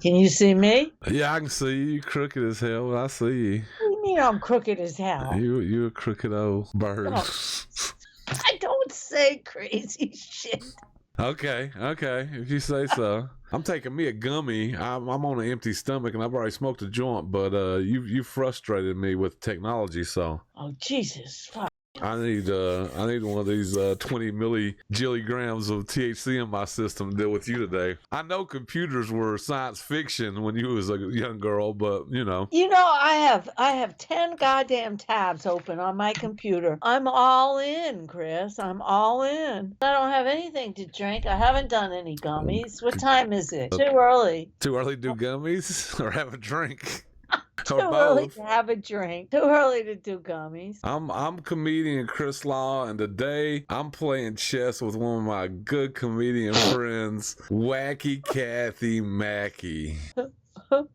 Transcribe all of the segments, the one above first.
Can you see me? Yeah, I can see you. You crooked as hell. I see you. What do you mean I'm crooked as hell? You a crooked old bird. No. I don't say crazy shit. Okay, if you say so. I'm taking me a gummy. I'm on an empty stomach, and I've already smoked a joint. But you frustrated me with technology, so. Oh Jesus! Fuck. I need one of these 20 milligrams of THC in my system to deal with you today. I know computers were science fiction when you was a young girl, but you know. You know, I have 10 goddamn tabs open on my computer. I'm all in, Chris. I'm all in. I don't have anything to drink. I haven't done any gummies. What time is it? Too early. Too early to do gummies or have a drink? Too early to have a drink. Too early to do gummies. I'm comedian Chris Law, and today I'm playing chess with one of my good comedian friends, Wacky Cathy Mackey.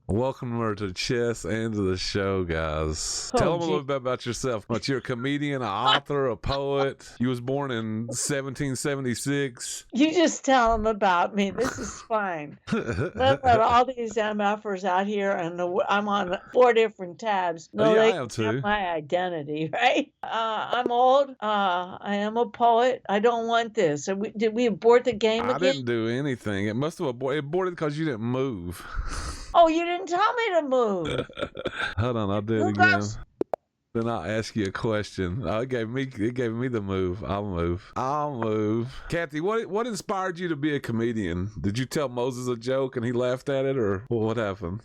Welcome her to chess and to the show, guys. Tell them a little bit about yourself. But you're a comedian, an author, a poet. You was born in 1776. You just tell them about me. This is fine. Let all these MFers out here, and I'm on 4 different tabs. No, yeah, they I am can have too. my identity, right? I'm old. I am a poet. I don't want this. Did we abort the game again? I didn't do anything. It must have aborted because you didn't move. Oh, you didn't tell me to move. Hold on, I'll do it again. Then I'll ask you a question. It gave me the move. I'll move. Cathy, what inspired you to be a comedian? Did you tell Moses a joke and he laughed at it, or what happened?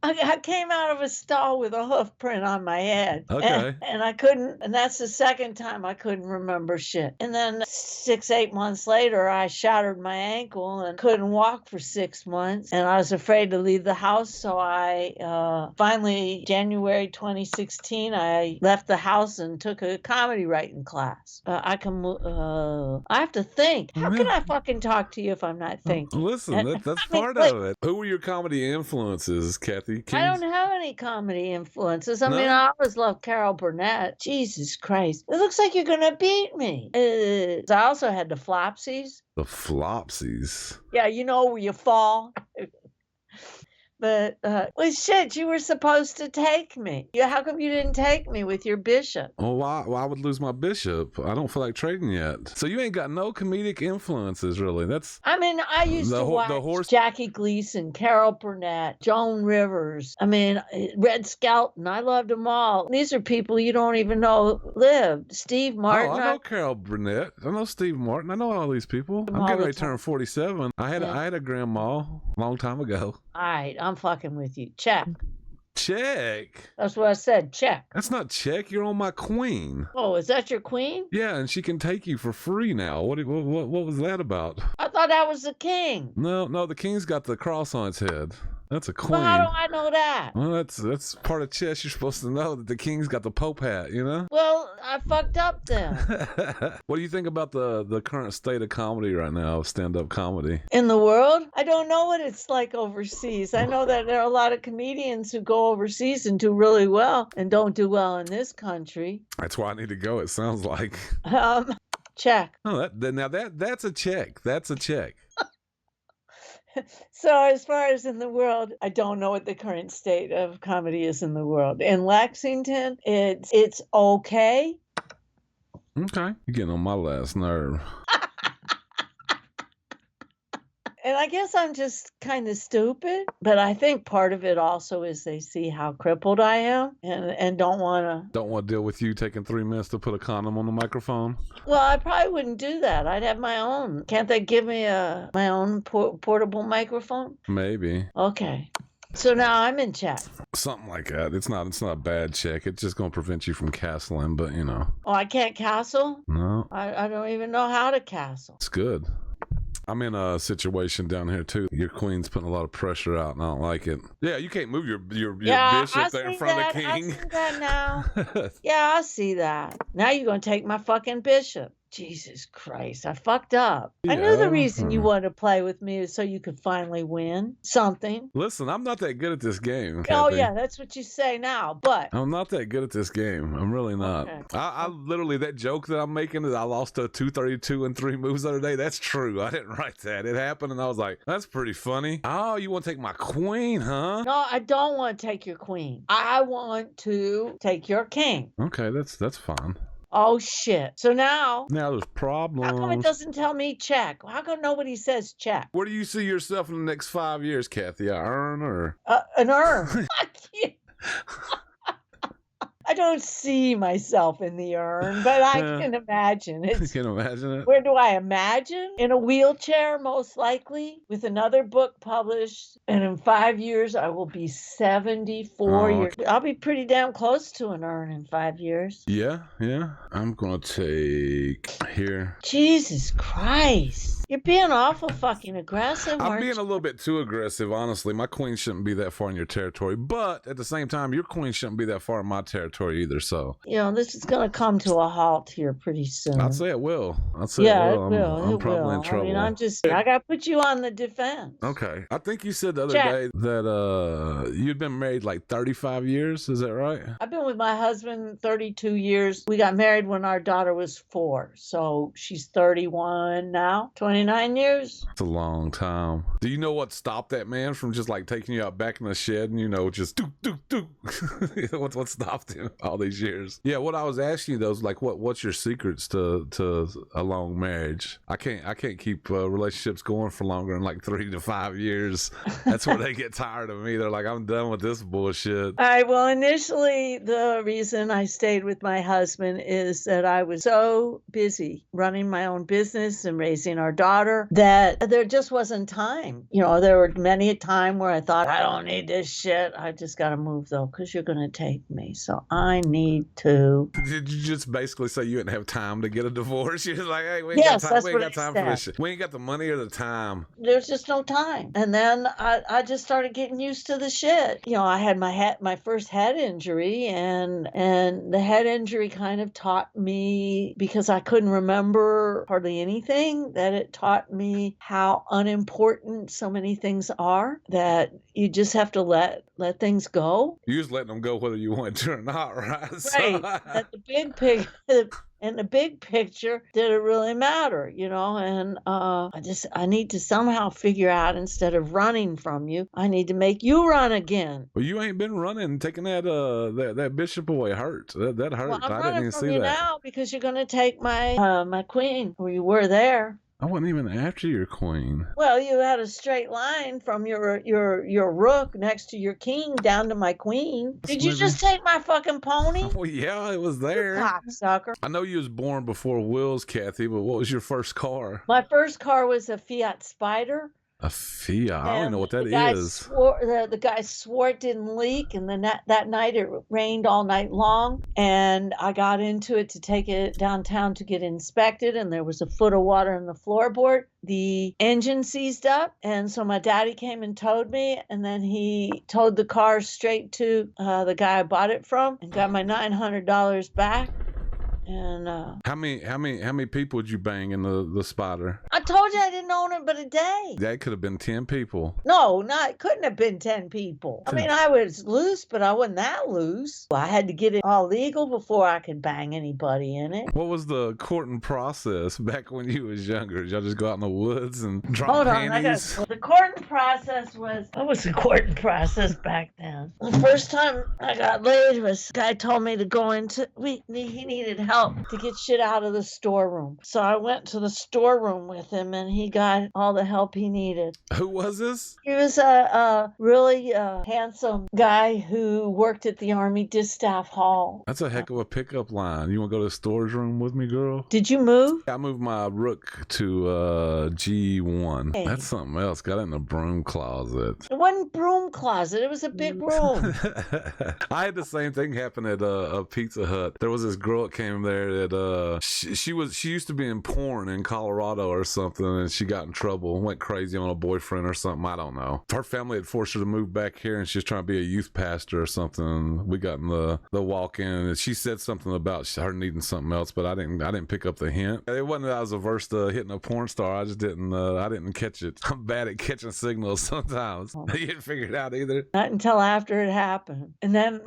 I came out of a stall with a hoof print on my head. Okay. And I couldn't, and that's the second time I couldn't remember shit. And then 8 months later, I shattered my ankle and couldn't walk for 6 months. And I was afraid to leave the house. So I finally, January 2016, I left the house and took a comedy writing class. I have to think. How can I fucking talk to you if I'm not thinking? Listen, that's part of it. Who were your comedy influences, Cathy? I don't have any comedy influences. I mean, I always loved Carol Burnett. Jesus Christ. It looks like you're going to beat me. I also had the Flopsies. The Flopsies? Yeah, you know where you fall. But, well, shit, you were supposed to take me. How come you didn't take me with your bishop? Oh, why I would lose my bishop? I don't feel like trading yet. So you ain't got no comedic influences, really. I mean, I used to watch Jackie Gleason, Carol Burnett, Joan Rivers. I mean, Red Skelton. I loved them all. These are people you don't even know lived. Steve Martin. Oh, I know Carol Burnett. I know Steve Martin. I know all these people. I'm getting ready to turn 47. I had a grandma a long time ago. All right, I'm fucking with you. Check. That's what I said. Check. That's not check. You're on my queen. Oh, is that your queen? Yeah, and she can take you for free now. What was that about? I thought that was the king. No, the king's got the cross on its head. That's a queen. Well, how do I know that? Well, that's part of chess. You're supposed to know that the king's got the Pope hat, you know? Well, I fucked up then. What do you think about the current state of comedy right now, stand-up comedy? In the world? I don't know what it's like overseas. I know that there are a lot of comedians who go overseas and do really well and don't do well in this country. That's why I need to go, it sounds like. Check. Oh, that's a check. That's a check. So as far as in the world, I don't know what the current state of comedy is in the world. In Lexington, it's okay. Okay. You're getting on my last nerve. And I guess I'm just kind of stupid, but I think part of it also is they see how crippled I am and don't want to deal with you taking 3 minutes to put a condom on the microphone. Well, I probably wouldn't do that. I'd have my own. Can't they give me my own portable microphone? Maybe. Okay. So now I'm in check. Something like that. It's not a bad check. It's just going to prevent you from castling, but you know. Oh, I can't castle? No. I don't even know how to castle. It's good. I'm in a situation down here too. Your queen's putting a lot of pressure out, and I don't like it. Yeah, you can't move your bishop there in front of the king. I see that now. Yeah, I see that. Now you're gonna take my fucking bishop. Jesus Christ, I fucked up. I knew the Yeah. reason you wanted to play with me is so you could finally win something. Listen, I'm not that good at this game, Oh, Kathy. yeah, that's what you say now, but. I'm not that good at this game. I'm really not. Okay. I literally, that joke that I'm making that I lost to 232 and 3 moves the other day, that's true. I didn't write that. It happened, and I was like, that's pretty funny. Oh, you want to take my queen, huh? No, I don't want to take your queen. I want to take your king. Okay, that's fine. Oh, shit. So now, Now there's problems. how come it doesn't tell me check? How come nobody says check? Where do you see yourself in the next 5 years, Kathy? A urn or? An urn. Fuck you. I don't see myself in the urn, but I can imagine it. You can imagine it? Where do I imagine? In a wheelchair, most likely, with another book published. And in 5 years, I will be 74 years. I'll be pretty damn close to an urn in 5 years. Yeah. I'm going to take here. Jesus Christ. You're being awful fucking aggressive, I'm aren't being you? a little bit too aggressive, honestly. My queen shouldn't be that far in your territory, but at the same time, your queen shouldn't be that far in my territory either. So, This is going to come to a halt here pretty soon. I'd say it will. It will. I'm probably in trouble. I got to put you on the defense. Okay. I think you said the other day that you'd been married like 35 years. Is that right? I've been with my husband 32 years. We got married when our daughter was 4. So she's 31 now. 29 years. It's a long time. Do you know what stopped that man from just like taking you out back in the shed and, just do? What stopped him all these years? Yeah, what I was asking you though is like, what's your secrets to a long marriage? I can't keep relationships going for longer than like 3 to 5 years. That's where they get tired of me. They're like, I'm done with this bullshit. All right. Well, initially, the reason I stayed with my husband is that I was so busy running my own business and raising our daughter that there just wasn't time. There were many a time where I thought, I don't need this shit. I just got to move though, because you're going to take me. So I need to. Did you just basically say you didn't have time to get a divorce? You're just like, hey, we ain't Yes, got time, that's we ain't what got I time for this said. shit. We ain't got the money or the time. There's just no time. And then I just started getting used to the shit. I had my first head injury, and the head injury kind of taught me, because I couldn't remember hardly anything, that it taught me how unimportant so many things are, that you just have to let things go. You just letting them go whether you want to or not, right? Right. That the big picture. In the big picture, did it really matter, And I need to somehow figure out, instead of running from you, I need to make you run again. Well, you ain't been running, taking that bishop away hurt. That hurt. Well, I'm I didn't running even from see you that. now because you're going to take my queen. Well, you were there. I wasn't even after your queen. Well, you had a straight line from your rook next to your king down to my queen. Did you just take my fucking pony? Well, yeah, it was there. You cocksucker. I know you was born before Will's, Kathy, but what was your first car? My first car was a Fiat Spider. A Fiat? I don't even know what that is. The guy swore it didn't leak, and then that night it rained all night long, and I got into it to take it downtown to get inspected, and there was a foot of water in the floorboard. The engine seized up, and so my daddy came and towed me, and then he towed the car straight to the guy I bought it from and got my $900 back. And how many people would you bang in the Spider? I told you I didn't own it but a day. That could have been 10 people. No, couldn't have been 10 people. I mean, I was loose, but I wasn't that loose. I had to get it all legal before I could bang anybody in it. What was the courting process back when you was younger? Did y'all just go out in the woods and drop panties? The courting process was... What was the courting process back then? The first time I got laid was... The guy told me to go into... He needed help to get shit out of the storeroom. So I went to the storeroom with him, and he got all the help he needed. Who was this? He was a really handsome guy who worked at the Army Distaff Hall. That's a heck of a pickup line. You want to go to the storage room with me, girl? Did you move? I moved my rook to G1. Hey. That's something else. Got it in the broom closet. It wasn't broom closet. It was a big room. I had the same thing happen at a Pizza Hut. There was this girl that came from there that she used to be in porn in Colorado or something, and she got in trouble and went crazy on a boyfriend or something. I don't know. Her family had forced her to move back here, and she was trying to be a youth pastor or something. We got in the walk-in, and she said something about her needing something else, but I didn't pick up the hint. It wasn't that I was averse to hitting a porn star. I just didn't catch it. I'm bad at catching signals sometimes. You didn't figure it out either. Not until after it happened. And then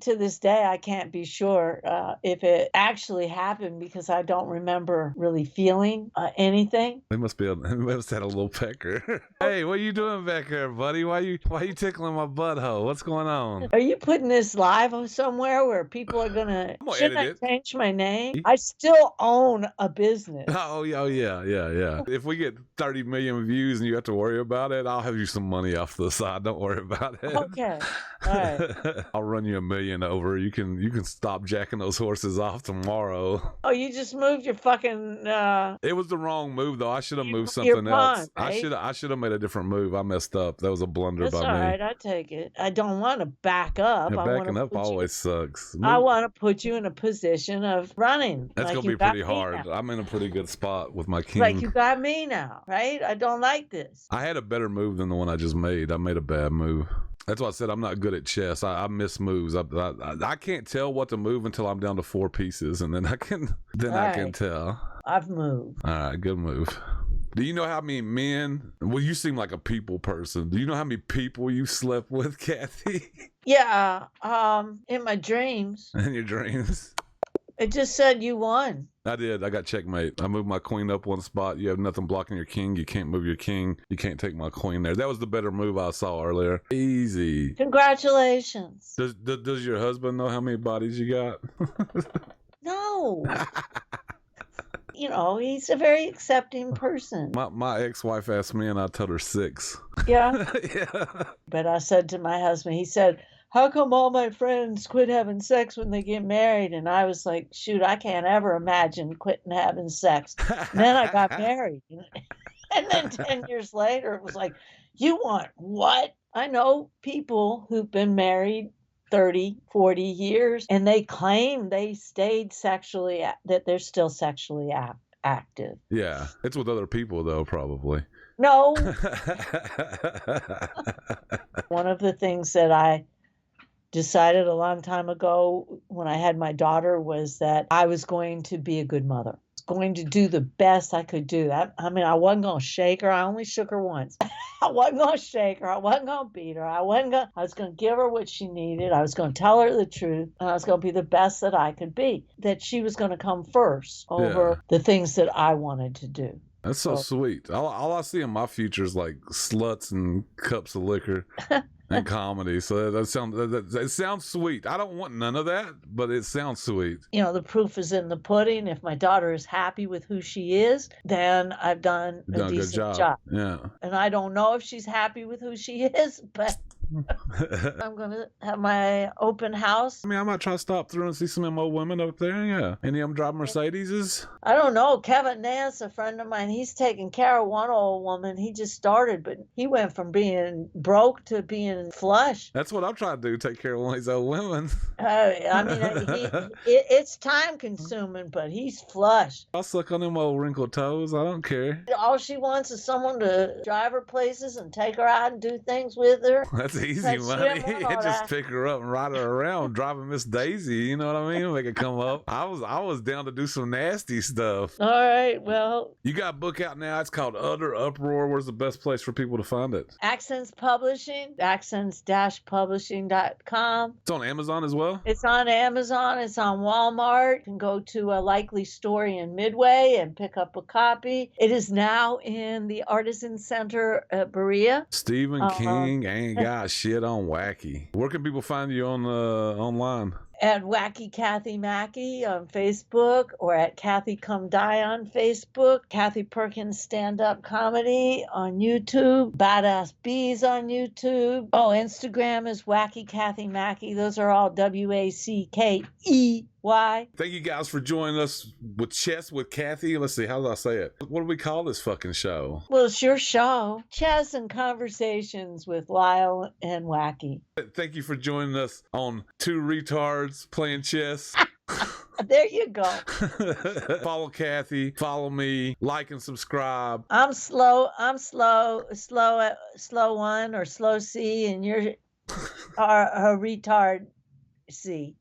to this day, I can't be sure if it actually happened because I don't remember really feeling anything. They must have had a little pecker. Hey, what are you doing back there, buddy? Why you tickling my butthole? What's going on? Are you putting this live somewhere where people are gonna? Shouldn't I change my name? I still own a business. Oh yeah. If we get 30 million views and you have to worry about it, I'll have you some money off to the side. Don't worry about it. Okay. All right. I'll run you $1 million over. You can stop jacking those horses off tomorrow. Oh, you just moved your fucking. It was the wrong move though. I should have moved something else. Right? I should have made a different move. I messed up. That was a blunder by me. That's all right. I take it. I don't want to back up. Yeah, backing up always sucks. I want to put you in a position of running. That's like gonna be pretty hard. I'm in a pretty good spot with my king. Like you got me now, right? I don't like this. I had a better move than the one I just made. I made a bad move. That's why I said I'm not good at chess. I miss moves. I can't tell what to move until I'm down to 4 pieces, and then I can tell. I've moved. All right, good move. Do you know how many men? Well, you seem like a people person. Do you know how many people you slept with, Kathy? Yeah. In my dreams. In your dreams. It just said you won. I did. I got checkmate. I moved my queen up one spot. You have nothing blocking your king. You can't move your king. You can't take my queen there. That was the better move I saw earlier. Easy. Congratulations. Does your husband know how many bodies you got? No. You know, he's a very accepting person. My ex-wife asked me and I told her 6. Yeah? Yeah. But I said to my husband, he said, how come all my friends quit having sex when they get married? And I was like, shoot, I can't ever imagine quitting having sex. And then I got married. And then 10 years later, it was like, you want what? I know people who've been married 30, 40 years, and they claim they stayed sexually, that they're still sexually active. Yeah. It's with other people, though, probably. No. One of the things that I decided a long time ago when I had my daughter was that I was going to be a good mother. I was going to do the best I could do. I mean, I wasn't going to shake her. I only shook her once. I wasn't going to shake her. I wasn't going to beat her. I was going to give her what she needed. I was going to tell her the truth. And I was going to be the best that I could be. That she was going to come first over the things that I wanted to do. That's so sweet. All I see in my future is like sluts and cups of liquor. And comedy, so that sounds sweet. I don't want none of that, but it sounds sweet. You know, the proof is in the pudding. If my daughter is happy with who she is, then I've done a decent job. Yeah. And I don't know if she's happy with who she is, but I'm going to have my open house. I mean, I might try to stop through and see some of them old women up there, yeah. Any of them drive Mercedeses? I don't know. Kevin Nance, a friend of mine, he's taking care of one old woman. He just started, but he went from being broke to being flush. That's what I'm trying to do, take care of one of these old women. I mean, it's time consuming, but he's flush. I'll suck on them old wrinkled toes. I don't care. All she wants is someone to drive her places and take her out and do things with her. That's easy money. Just pick her up and ride her around, driving Miss Daisy. You know what I mean? Make it come up. I was down to do some nasty stuff. All right, well, you got a book out now. It's called Utter Uproar. Where's the best place for people to find it? Accents Publishing, accents-publishing.com. It's on Amazon as well. It's on Amazon. It's on Walmart. You can go to a Likely Story in Midway and pick up a copy. It is now in the Artisan Center at Berea. Stephen King ain't got shit on Wacky. Where can people find you on online? At Wacky Cathy Mackey on Facebook, or at Kathy Come Die on Facebook, Kathy Perkins Stand-Up Comedy on YouTube, Badass Bees on YouTube. Oh, Instagram is Wacky Cathy Mackey. Those are all WACKEY. Thank you guys for joining us with Chess with Kathy. Let's see, how do I say it? What do we call this fucking show? Well, it's your show. Chess and Conversations with Lyle and Wacky. Thank you for joining us on Two Retards Playing Chess. There you go. Follow Kathy, follow me, like and subscribe. I'm slow one or slow C, and you're a retard C.